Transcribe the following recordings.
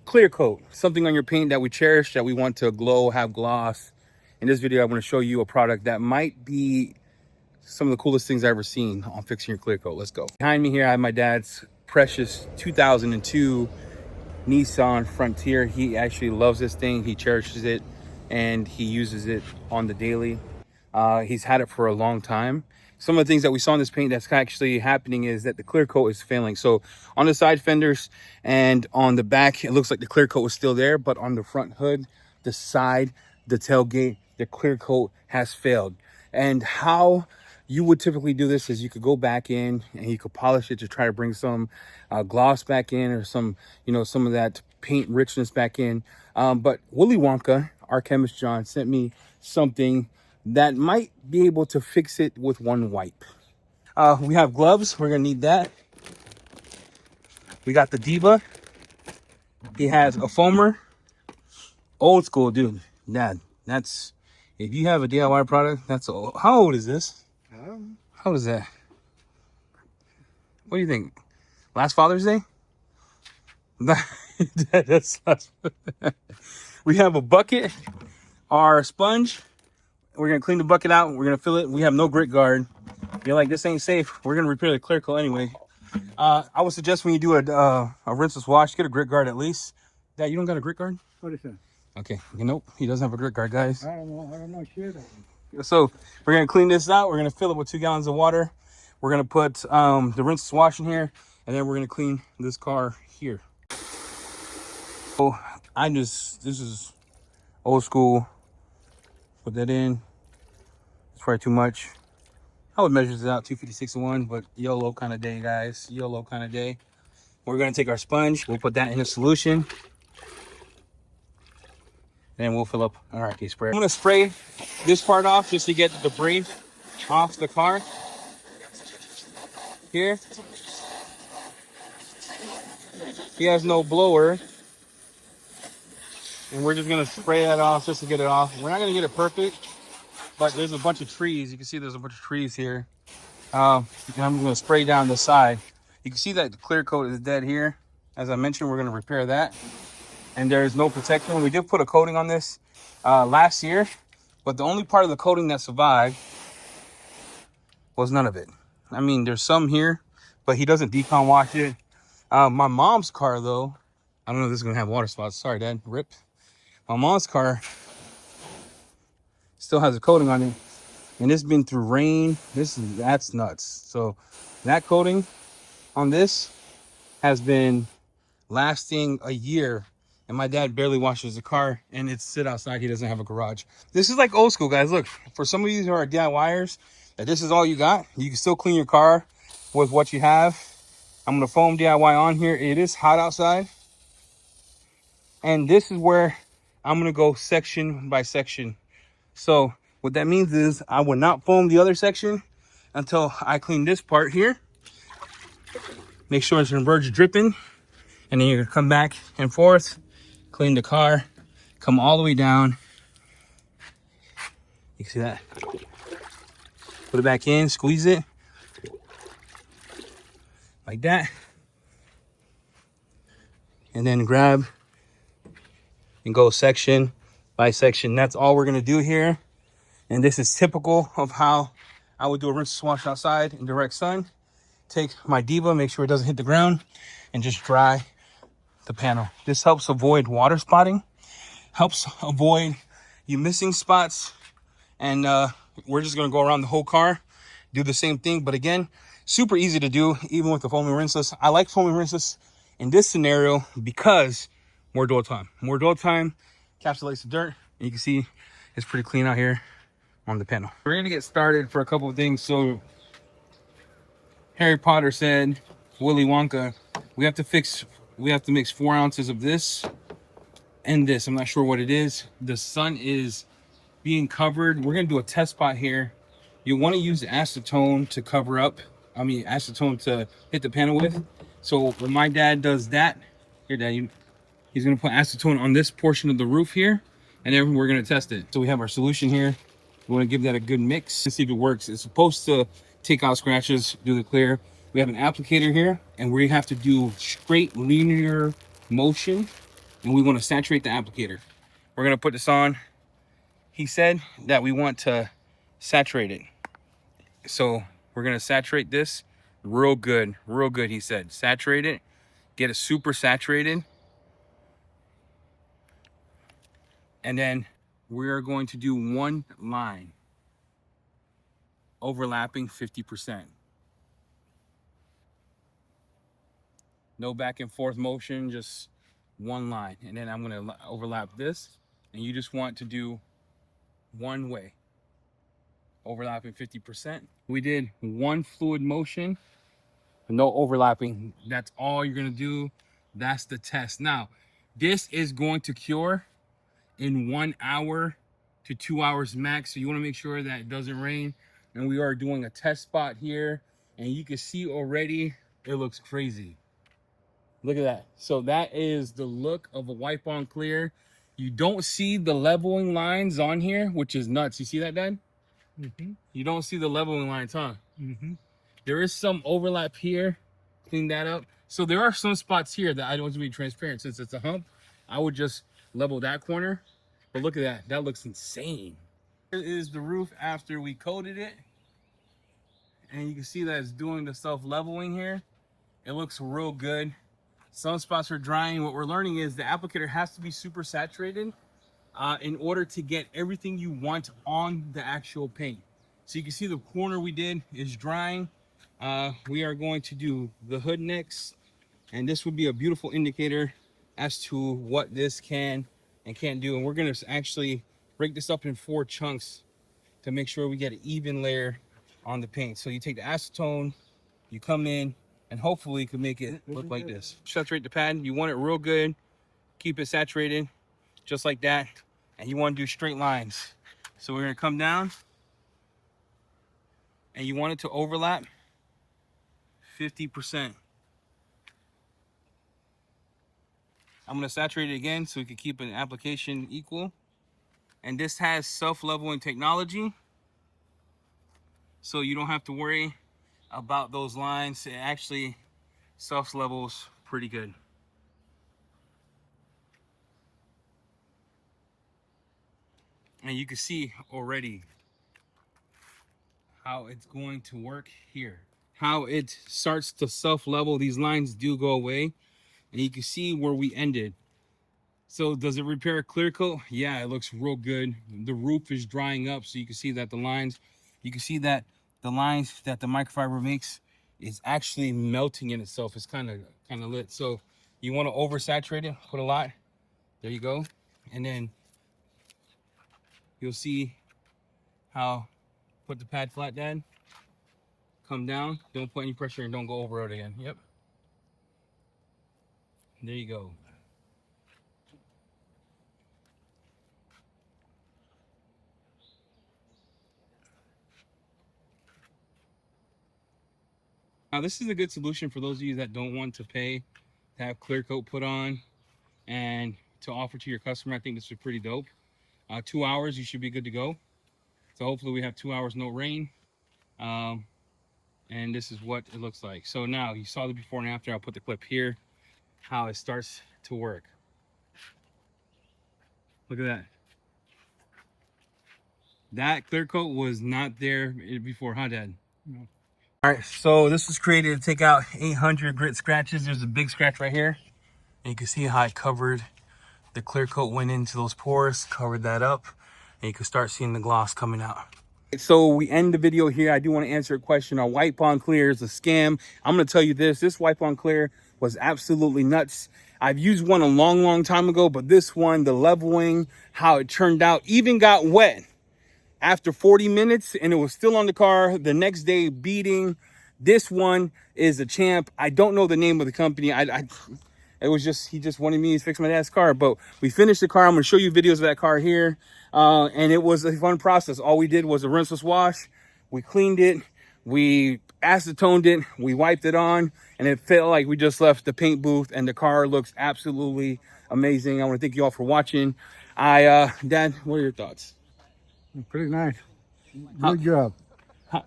clear coat, something on your paint that we cherish, that we want to glow, have gloss. In this video, I'm going to show you a product that might be some of the coolest things I've ever seen on fixing your clear coat. Let's go. Behind me here, I have my dad's precious 2002 Nissan Frontier. He actually loves this thing. He cherishes it and he uses it on the daily. He's had it for a long time. Some of the things that we saw in this paint that's actually happening is that the clear coat is failing. So on the side fenders and on the back, it looks like the clear coat was still there, but on the front hood, the side, the tailgate, the clear coat has failed. And how you would typically do this is you could go back in and you could polish it to try to bring some gloss back in, or some, some of that paint richness back in. But Willy Wonka, our chemist John, sent me something that might be able to fix it with one wipe. We have gloves. We're gonna need that. We got the Diva. He has a foamer. Old school, dude. Dad, that's, if you have a DIY product, that's old. How old is this? How old is that? What do you think? Last Father's Day? That's last. We have a bucket, our sponge. We're gonna clean the bucket out. We're gonna fill it. We have no grit guard. You're like, this ain't safe. We're gonna repair the clear coat anyway. I would suggest when you do a rinseless wash, get a grit guard at least. Dad, you don't got a grit guard? What is that? Okay, nope, he doesn't have a grit guard, guys. I don't know shit. So we're gonna clean this out. We're gonna fill it with 2 gallons of water. We're gonna put the rinseless wash in here, and then we're gonna clean this car here. So this is old school. Put that in. It's probably too much. I would measure this out 256 to 1, but YOLO kind of day, guys. YOLO kind of day. We're gonna take our sponge. We'll put that in a solution. Then we'll fill up our RK spray. I'm gonna spray this part off just to get the debris off the car. Here. He has no blower. And we're just gonna spray that off just to get it off. We're not gonna get it perfect, but there's a bunch of trees. You can see there's a bunch of trees here. And I'm gonna spray down the side. You can see that the clear coat is dead here. As I mentioned, we're gonna repair that. And there's no protection. We did put a coating on this last year, but the only part of the coating that survived was none of it. I mean, there's some here, but he doesn't decon wash it. My mom's car, though, I don't know if this is gonna have water spots. Sorry, Dad, rip. My mom's car still has a coating on it, and it's been through rain. That's nuts. So that coating on this has been lasting a year. And my dad barely washes the car, and it's sit outside. He doesn't have a garage. This is like old school, guys. Look, for some of you who are DIYers, that this is all you got. You can still clean your car with what you have. I'm gonna foam DIY on here. It is hot outside. And this is where I'm gonna go section by section. So what that means is I will not foam the other section until I clean this part here. Make sure it's converged dripping. And then you're gonna come back and forth. Clean the car, come all the way down. You can see that. Put it back in, squeeze it. Like that. And then grab and go section by section. That's all we're gonna do here. And this is typical of how I would do a rinse wash outside in direct sun. Take my Diva, make sure it doesn't hit the ground, and just dry the panel. This helps avoid water spotting, helps avoid you missing spots. And we're just gonna go around the whole car, do the same thing. But again, super easy to do, even with the foaming rinseless. I like foaming rinseless in this scenario because more dwell time. More dwell time encapsulates the dirt. And you can see it's pretty clean out here on the panel. We're gonna get started for a couple of things. So Harry Potter said, Willy Wonka, we have to mix 4 ounces of this and this. I'm not sure what it is. The sun is being covered. We're gonna do a test spot here. You want to use acetone to cover up. I mean, acetone to hit the panel with. So when my dad does that, here, Dad, he's gonna put acetone on this portion of the roof here, and then we're gonna test it. So we have our solution here. We want to give that a good mix and see if it works. It's supposed to take out scratches, do the clear. We have an applicator here, and we have to do straight linear motion and we want to saturate the applicator. We're gonna put this on. He said that we want to saturate it. So we're gonna saturate this real good, he said. Saturate it, get it super saturated. And then we're going to do one line, overlapping 50%. No back and forth motion, just one line. And then I'm gonna overlap this, and you just want to do one way, overlapping 50%. We did one fluid motion, no overlapping. That's all you're gonna do. That's the test. Now, this is going to cure in 1 hour to 2 hours max. So you wanna make sure that it doesn't rain. And we are doing a test spot here, and you can see already, it looks crazy. Look at that. So that is the look of a wipe on clear. You don't see the leveling lines on here, which is nuts. You see that, Dad? Mm-hmm. You don't see the leveling lines, huh? Mm-hmm. There is some overlap here. Clean that up. So there are some spots here that I don't want to be transparent. Since it's a hump, I would just level that corner. But look at that. That looks insane. Here is the roof after we coated it. And you can see that it's doing the self-leveling here. It looks real good. Some spots are drying. What we're learning is the applicator has to be super saturated in order to get everything you want on the actual paint. So you can see the corner we did is drying. We are going to do the hood next, and this would be a beautiful indicator as to what this can and can't do. And we're going to actually break this up in 4 chunks to make sure we get an even layer on the paint. So you take the acetone, you come in, and hopefully you can make it look like this. Saturate the pad. You want it real good. Keep it saturated, just like that. And you want to do straight lines. So we're going to come down, and you want it to overlap 50%. I'm going to saturate it again so we can keep an application equal. And this has self-leveling technology, so you don't have to worry about those lines. It actually self-levels pretty good. And you can see already how it's going to work here. How it starts to self-level. These lines do go away. And you can see where we ended. So does it repair a clear coat? Yeah, it looks real good. The roof is drying up, so you can see that the lines, you can see that the lines that the microfiber makes is actually melting in itself. It's kind of lit. So you want to oversaturate it, put a lot. There you go. And then you'll see how, put the pad flat, Dad. Come down, don't put any pressure, and don't go over it again. Yep. There you go. Now this is a good solution for those of you that don't want to pay to have clear coat put on and to offer to your customer. I think this is pretty dope. 2 hours, you should be good to go. So hopefully we have 2 hours, no rain. And this is what it looks like. So now you saw the before and after. I'll put the clip here, how it starts to work. Look at that. That clear coat was not there before, huh, Dad? No. All right, so this was created to take out 800 grit scratches. There's a big scratch right here. And you can see how I covered the clear coat, went into those pores, covered that up, and you can start seeing the gloss coming out. So we end the video here. I do want to answer a question. Our wipe on clear is a scam. I'm going to tell you this wipe on clear was absolutely nuts. I've used one a long time ago, but this one, the leveling, how it turned out, even got wet after 40 minutes, and it was still on the car the next day beating. This one is a champ. I don't know the name of the company. It was just, he just wanted me to fix my dad's car, but we finished the car. I'm going to show you videos of that car here. And it was a fun process. All we did was a rinseless wash. We cleaned it. We acetoned it. We wiped it on, and it felt like we just left the paint booth, and the car looks absolutely amazing. I want to thank you all for watching. Dad, what are your thoughts? Pretty nice. Good job.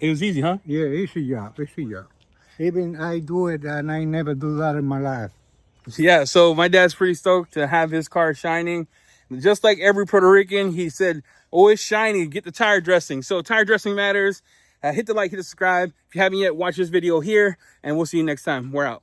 It was easy, huh? Yeah, easy job. Even I do it, and I never do that in my life. Yeah, so my dad's pretty stoked to have his car shining. Just like every Puerto Rican, he said, oh, it's shiny, get the tire dressing. So tire dressing matters. Hit the like, hit the subscribe. If you haven't yet, watch this video here, and we'll see you next time. We're out.